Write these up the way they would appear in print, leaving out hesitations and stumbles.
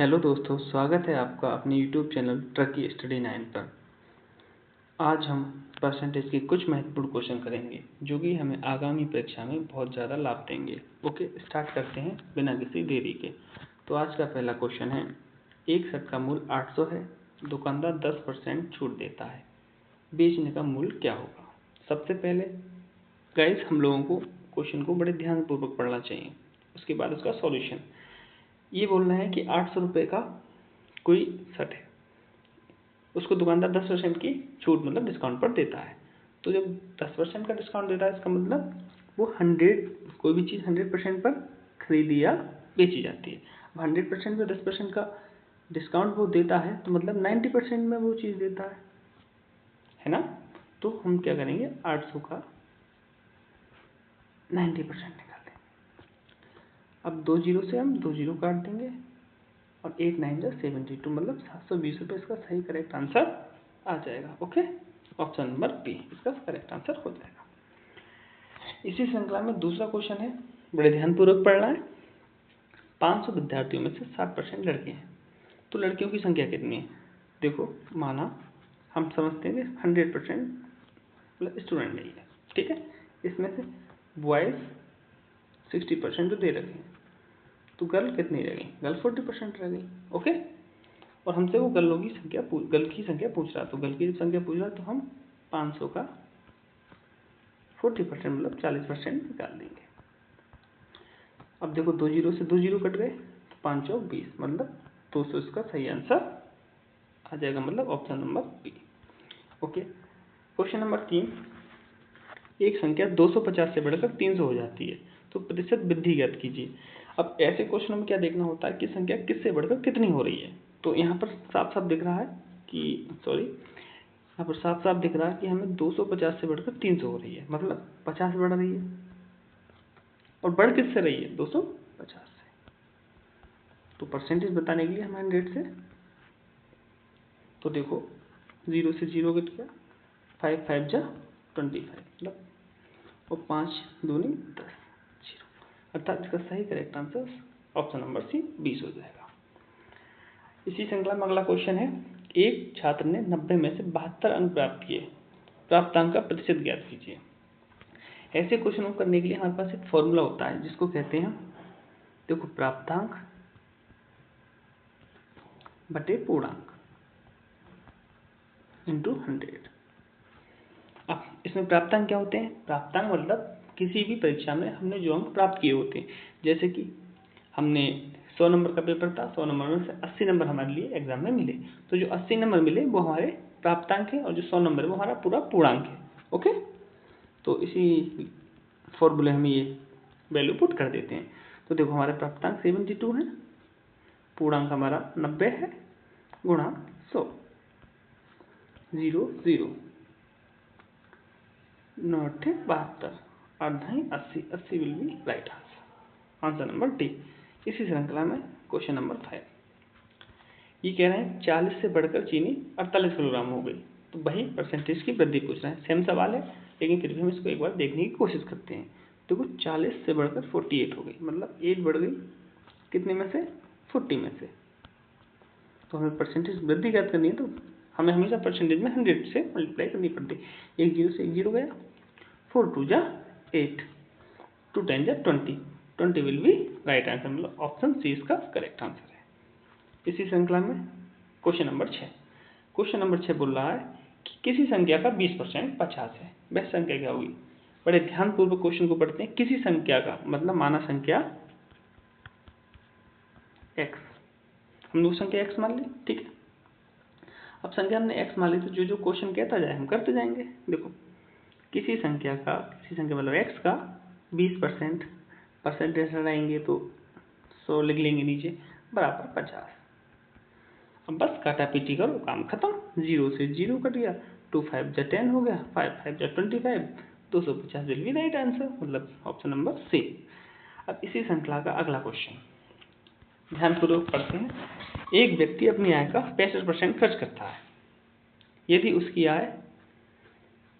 Hello दोस्तों, स्वागत है आपका अपने यूट्यूब चैनल ट्रकी स्टडी 9 पर। आज हम परसेंटेज के कुछ महत्वपूर्ण क्वेश्चन करेंगे जो कि हमें आगामी परीक्षा में बहुत ज़्यादा लाभ देंगे। ओके, स्टार्ट करते हैं बिना किसी देरी के। तो आज का पहला क्वेश्चन है, एक शर्ट का मूल्य 800 है, दुकानदार 10% छूट देता है, बेचने का मूल्य क्या होगा। सबसे पहले गाइस हम लोगों को क्वेश्चन को बड़े ध्यानपूर्वक पढ़ना चाहिए, उसके बाद उसका सॉल्यूशन। ये बोलना है कि 800 रुपये का कोई शर्ट है, उसको दुकानदार 10% की छूट मतलब डिस्काउंट पर देता है। तो जब 10% का डिस्काउंट देता है, इसका मतलब वो 100 कोई भी चीज़ 100% पर खरीदी या बेची जाती है। 100% में 10% का डिस्काउंट वो देता है, तो मतलब 90% में वो चीज़ देता है ना। तो हम क्या करेंगे, 800 का 90% निकाल देंगे। अब 2 जीरो से हम 2 जीरो काट देंगे और 8 9 जा 72, मतलब 720 रुपये इसका सही करेक्ट आंसर आ जाएगा। ओके, ऑप्शन नंबर बी इसका करेक्ट आंसर हो जाएगा। इसी श्रृंखला में दूसरा क्वेश्चन है, बड़े ध्यानपूर्वक पढ़ना है। 500 विद्यार्थियों में से 60% लड़के हैं, तो लड़कियों की संख्या कितनी है। देखो, माना हम समझते हैं कि 100% मतलब स्टूडेंट नहीं है, ठीक है। इसमें से बॉयज़ 60% जो दे रखे हैं, तो गर्ल कितनी रह गई, गर्ल 40% रह गई। ओके, और हमसे वो गर्ल की संख्या पूछ रहा, तो गर्ल की संख्या पूछ रहा, तो हम 500 का 40% मतलब 40% निकाल देंगे। अब देखो, 2 जीरो से 2 जीरो कट गए, तो 5 चौक 20, मतलब 200 इसका सही आंसर आ जाएगा, मतलब option number B. Okay, question number 3, एक संख्या 250 से बढ़कर 300 हो जाती है, तो प्रतिशत वृद्धि ज्ञात कीजिए। अब ऐसे क्वेश्चन में क्या देखना होता है कि संख्या किससे बढ़कर कितनी हो रही है। तो यहाँ पर साफ साफ दिख रहा है कि यहाँ पर साफ साफ दिख रहा है कि हमें 250 से बढ़कर 300 हो रही है, मतलब 50 बढ़ रही है। और बढ़ किससे रही है, 250 से। तो परसेंटेज बताने के लिए हम 100 से, तो देखो 0 से 0 कट गया, 5 5 जा 25, मतलब और 5 दूनी 10, 0, अर्थात इसका सही correct answer option number C 20 हो जाएगा। इसी श्रृंखला में अगला क्वेश्चन है, एक छात्र ने 90 में से 72 अंक प्राप्त किए, प्राप्तांक का प्रतिशत ज्ञात कीजिए। ऐसे क्वेश्चन को करने के लिए हमारे पास एक फॉर्मूला होता है जिसको कहते हैं, देखो, प्राप्तांक बटे पूर्णांक इंटू 100। अब इसमें प्राप्तांक क्या होते हैं, प्राप्तांक मतलब किसी भी परीक्षा में हमने जो अंक प्राप्त किए होते हैं। जैसे कि हमने 100 नंबर का पेपर था, 100 नंबर में से 80 नंबर हमारे लिए एग्जाम में मिले, तो जो 80 नंबर मिले वो हमारे प्राप्तांक है, और जो 100 नंबर है वो हमारा पूरा पूर्णांक है। ओके, तो इसी फॉर्मूले में ये वैल्यू पुट कर देते हैं। तो देखो, हमारे प्राप्तांक 72 है, पूर्णांक हमारा 90 है, गुणा 100, 0 0 not 72, अर्धाई 80, 80 will be right answer, answer number D. इसी श्रृंखला में क्वेश्चन नंबर 5, ये कह रहे हैं 40 से बढ़कर चीनी 48 किलोग्राम हो गई, तो वही परसेंटेज की वृद्धि पूछ रहे हैं। सेम सवाल है, लेकिन फिर भी हम इसको एक बार देखने की कोशिश करते हैं। देखो, 40 से बढ़कर 48 हो गई, मतलब 8 बढ़ गई, कितने में से, 40 में से। तो हमें परसेंटेज वृद्धि ज्ञात करनी है, तो हमें हमेशा परसेंटेज में 100 से मल्टीप्लाई करनी पड़ती है। 1 जीरो से 1 जीरो गया, 4 2 जा 8, 2 10 जा 20, 20 विल बी राइट आंसर, मतलब ऑप्शन सी इसका करेक्ट आंसर है। इसी श्रृंखला में क्वेश्चन नंबर 6, क्वेश्चन नंबर 6 बोल रहा है कि किसी संख्या का 20% 50 है, वह संख्या क्या होगी। बड़े ध्यानपूर्वक क्वेश्चन को पढ़ते हैं। किसी संख्या का मतलब माना संख्या x, हम लोग संख्या x मान ली, ठीक है। अब संख्या हमने x मान ली, तो जो जो क्वेश्चन कहता जाए हम करते जाएंगे। देखो, किसी संख्या मतलब x का 20%, परसेंटेज लगाएंगे तो 100 लिख लेंगे नीचे, बराबर 50। अब बस काटा पीटी करो, काम खत्म। 0 से 0 कट गया, 2 5 जा 10 हो गया, 5 5 जा 25, 250 विल बी राइट आंसर, मतलब ऑप्शन नंबर सी। अब इसी श्रृंखला का अगला क्वेश्चन ध्यानपूर्वक पढ़ते हैं। एक व्यक्ति अपनी आय का 65% खर्च करता है। यदि उसकी आय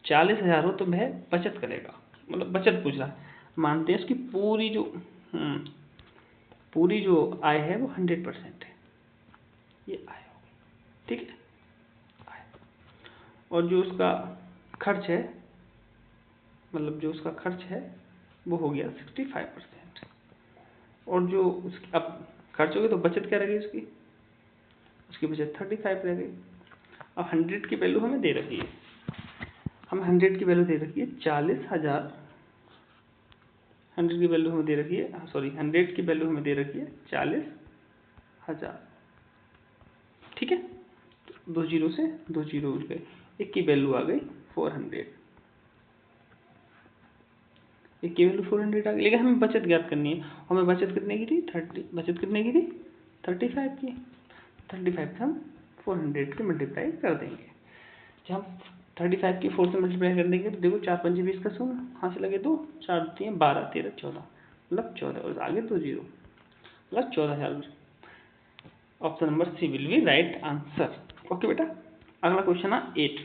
40,000 हो तो वह बचत करेगा, मतलब बचत पूछ रहा है। मानते हैं उसकी पूरी जो आय है वो 100% है, ये आय हो गई, ठीक है आय। और जो उसका खर्च है, मतलब जो उसका खर्च है वो हो गया 65%। और जो उसकी अब खर्च हो गया तो बचत क्या रह गई उसकी, उसकी बचत 35 रह गई। अब 100 की वैल्यू हमें दे रखी है, हम 100 की वैल्यू दे रखी है 40,000, 100 की वैल्यू हमें दे रखी है, सॉरी 100 की वैल्यू हमें दे रखी है 40,000, ठीक है। तो 2 जीरो से 2 जीरो उठ गए, एक की वैल्यू आ गई 400, एक की वैल्यू 400 आ गई। लेकिन हमें बचत ज्ञात करनी है, हमें बचत कितने की थी 30, बचत कितने की थी 35 की, 35 से हम 400 की मल्टीप्लाई कर देंगे। जब हम 35 की 4 से मल्टीप्लाई कर देंगे तो देखो 4 पंजे 20 का 100, हाँ से लगे 2, 4 3 12 13 14, मतलब 14, और आगे 2 जीरो मतलब 14,000। Option number C will be right answer. Okay बेटा, अगला क्वेश्चन है 8,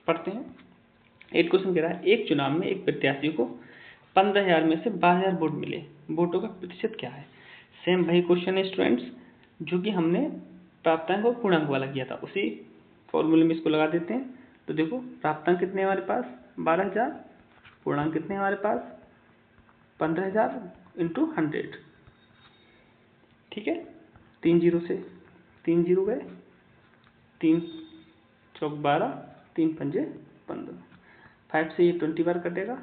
पढ़ते हैं। 8 क्वेश्चन कह रहा है एक चुनाव में एक प्रत्याशी को 15,000 में से 12,000 वोट मिले, वोटों का प्रतिशत क्या है। सेम वही क्वेश्चन है स्टूडेंट्स जो कि हमने प्राप्तांक और पूर्णांक वाला किया था, उसी फॉर्मूले में इसको लगा देते हैं। तो देखो प्राप्तांक कितने हमारे पास 12,000, पूर्णांक कितने हमारे पास 15,000 इंटू 100, ठीक है। 3 जीरो से 3 जीरो गए, 3 चौक 12, 3 पंजे 15, 5 से ये 20 बार कटेगा,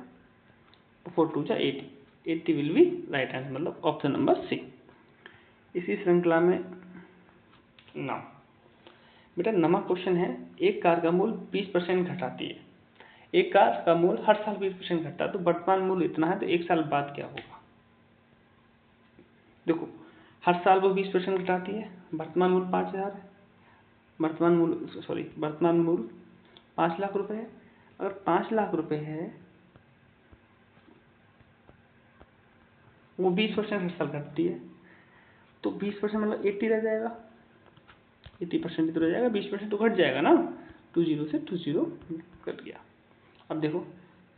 4 टू जा 80, 80 विल बी राइट आंसर, मतलब ऑप्शन नंबर सी। इसी श्रृंखला में नाउ बेटा नवा क्वेश्चन है, एक कार का मूल्य 20% घटाती है, एक कार का मूल्य हर साल 20% घटता है, तो वर्तमान मूल्य इतना है, तो एक साल बाद क्या होगा। देखो हर साल वो 20% घटाती है, वर्तमान मूल्य 5,000 है, वर्तमान मूल्य 5 लाख रुपए है। अगर 5 लाख रुपए है वो 20% हर साल घटती है, तो 20% मतलब 80 रह जाएगा, 80% तो रह जाएगा, 20% तो घट जाएगा ना, 2 जीरो से 2 जीरो कट गया। अब देखो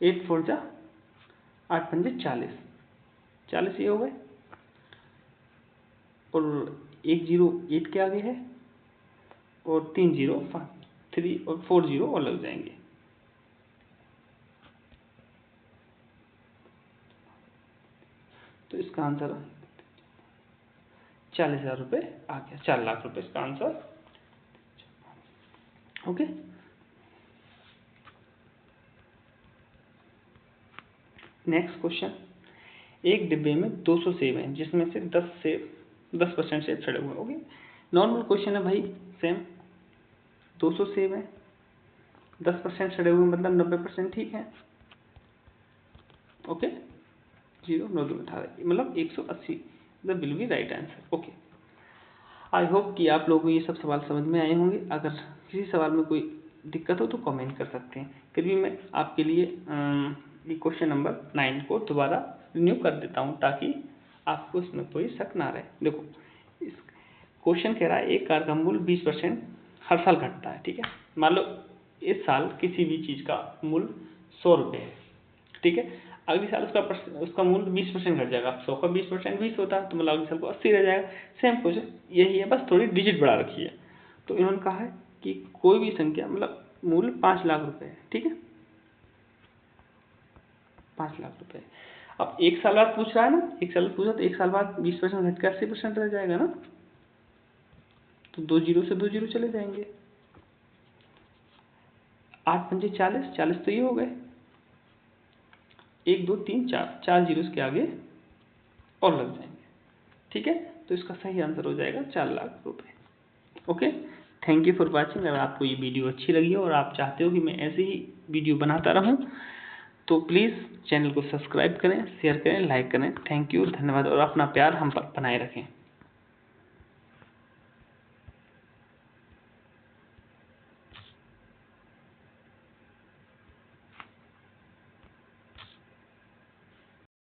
8 4 जा 8 पंजे 40, 40 ये हो गए, और 1 जीरो 8 के आगे है, और 3 जीरो 3 और 4 जीरो और लग जाएंगे, तो इसका आंसर 40,000 रुपये आ गया, 4 लाख रुपए इसका आंसर। ओके, नेक्स्ट क्वेश्चन, एक डिब्बे में 200 सेब हैं जिसमें से 10% सेब सड़े हुए। ओके, नॉर्मल क्वेश्चन है भाई, सेम 200 सेब हैं, 10% सड़े हुए मतलब 90% ठीक है। ओके, 0 9 2 18 मतलब 180 the will be right answer. Okay, I hope कि आप लोगों को ये सब सवाल समझ में आए होंगे। अगर किसी सवाल में कोई दिक्कत हो तो कमेंट कर सकते हैं, फिर भी मैं आपके लिए ये क्वेश्चन नंबर 9 को दोबारा रिन्यू कर देता हूँ ताकि आपको इसमें कोई शक ना रहे। देखो इस क्वेश्चन कह रहा है एक कार का मूल्य 20% हर साल घटता है, ठीक है। मान लो इस साल किसी भी चीज़ का मूल्य 100 रुपये है, ठीक है। अगले साल उसका मूल्य 20% घट जाएगा, 100 का 20% 20 होता है, तो मतलब अगले साल को 80 रह जाएगा। सेम क्वेश्चन यही है, बस थोड़ी डिजिट बढ़ा रखी है। तो इन्होंने कहा है कि कोई भी संख्या मतलब मूल्य 5 लाख रुपए है, ठीक है, 5 लाख रुपए। अब एक साल बाद पूछ रहा है ना, एक साल पूछा तो एक साल बाद 20% घट के 80% रह जाएगा ना, तो 2 जीरो से 2 जीरो चले जाएंगे, 8 पंजे 40, 40 तो ये हो गए, 1 2 3 4 जीरो के आगे और लग जाएंगे, ठीक है। तो इसका सही आंसर हो जाएगा 4 लाख रुपए। Okay, thank you for watching. अगर आपको ये वीडियो अच्छी लगी हो और आप चाहते हो कि मैं ऐसे ही वीडियो बनाता रहूं तो प्लीज़ चैनल को सब्सक्राइब करें, शेयर करें, लाइक करें। थैंक यू, धन्यवाद, और अपना प्यार हम पर बनाए रखें।